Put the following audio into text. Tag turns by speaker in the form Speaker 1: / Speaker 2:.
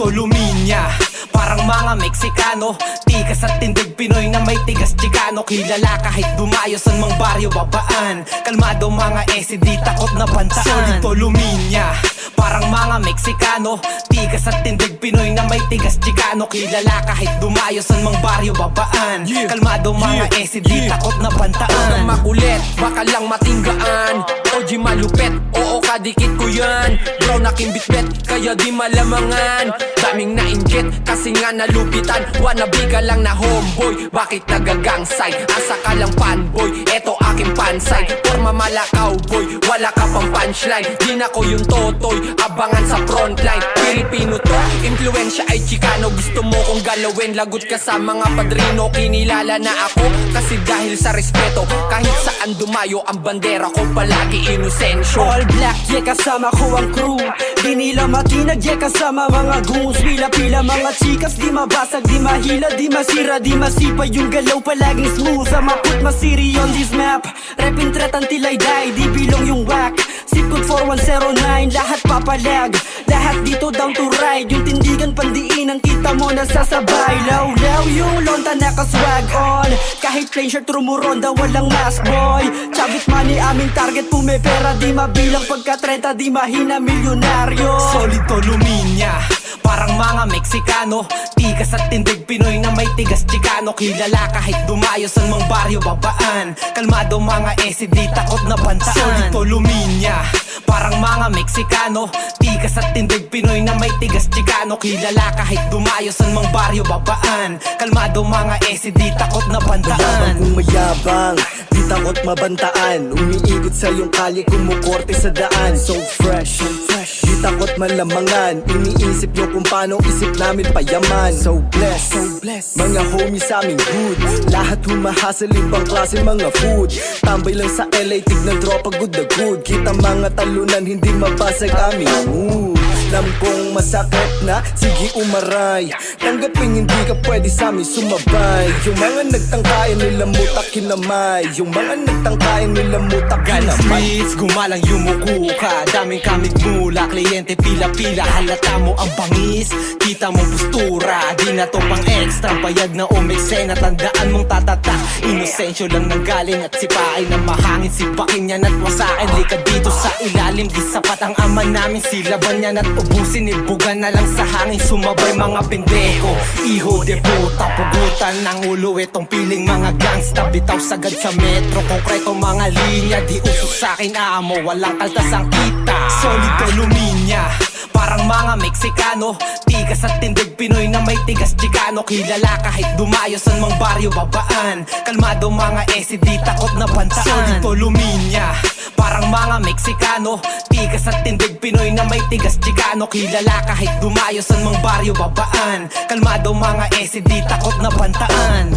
Speaker 1: to luminya, parang mga Meksikano. Tikas at tindig Pinoy na may tigas Chicano. Kilala kahit dumayo san mang baryo babaan. Kalmado mga di takot na bantaan. Solid to luminya, parang mga Meksikano. Tikas at tindig Pinoy na may tigas Chicano. Kilala kahit dumayo san mang baryo babaan. Kalmado mga di takot na bantaan.
Speaker 2: Makulit, baka lang matinggaan. OG malupet, oo kadikit ko yan. Brown aking bitbit, kaya di malamangan. Daming na-inject, kasi nga nalupitan. Wannabe ka lang na homeboy, bakit nagagangsay? Asa ka lang fanboy, eto aking pansay. Forma mala cowboy, wala ka pang punchline. Di na ko yung totoy, abangan sa frontline. Pilipino to, influensya ay Chicano. Gusto mo kong galawin, lagot ka sa mga padrino. Kinilala na ako, kasi dahil sa respeto. Kahit saan dumayo ang bandera ko, palagi inosensyo.
Speaker 3: All black, yeah, kasama ko ang crew. Di nila matinag, yeah, kasama mga goons. Pila-pila mga chikas, di mabasag, di mahila, di masira, di masipa. Yung galaw palaging smooth, I'ma put my city on this map. Repin threat until I die, di bilong yung whack. Zip code 4109, lahat papalag. Lahat dito down to ride. Yung tindigan pandiin, ang kita mo nasasabay. Law-law yung lonta nakaswag on. Kahit plain shirt rumuronda, walang mask boy. Chavit money, aming target, pumepera. Di mabilang pagka 30, di mahina milyonaryo.
Speaker 1: Solid to luminya, parang mga Meksikano. Tikas at tindig Pinoy na may tigas Chicano. Kilala kahit dumayo san mang baryo babaan. Kalmado mga di takot na bantaan. Solid to luminya, parang mga Meksikano. Tikas at tindig Pinoy na may tigas Chicano. Kilala kahit dumayo san mang baryo babaan. Kalmado mga di takot na bantaan.
Speaker 4: Mayabang kung mayabang, di takot mabantaan. Umiikot sa iyong kalye, kumukorte sa daan. So fresh, di takot malamangan. Iniisip nyo kung paano isip namin payaman. So blessed, mga homies sa aming hood. Lahat humahasal, ibang klase mga food. Tambay lang sa LA, tignan tropa good na good. Kita mga talunan, hindi mabasag aming mood. Alam kong masakit na, sige umaray. Tanggapin hindi ka pwede sa amin sumabay. Yung mga nagtangkayan nila mutak kinamay. Yung mga nagtangkayan nila mutak
Speaker 1: Galing
Speaker 4: kinamay.
Speaker 1: streets, gumalang yumuko ka. Daming kamig mula, kliyente pila-pila. Halata mo ang bangis, kita mong postura. Di na to pang extra, payag na umeksena. Tandaan mong tatata, inosensyo lang nang galing. At sipain na mahangin, sipakin yan at wasakin. Lika dito sa ilalim, di sapat ang ama namin. Silaban yan at ubusin, ibugan na lang sa hangin. Sumabay mga pendejo, iho de puta. Pugutan ng ulo itong piling mga gangsta. Bitaw sagad sa metro, konkreto mga linya. Di uso sa'kin amo, walang kaltas ang kita. Solid to luminya, parang mga Meksikano. Tikas at tindig Pinoy na may tigas Chicano. Kilala kahit dumayo san mang baryo babaan. Kalmado mga di takot na bantaan. Solid to luminya, parang mga Meksikano. Tikas at tindig Pinoy na may tigas Chicano. Kilala kahit dumayo san mang baryo babaan. Kalmado mga di takot na bantaan.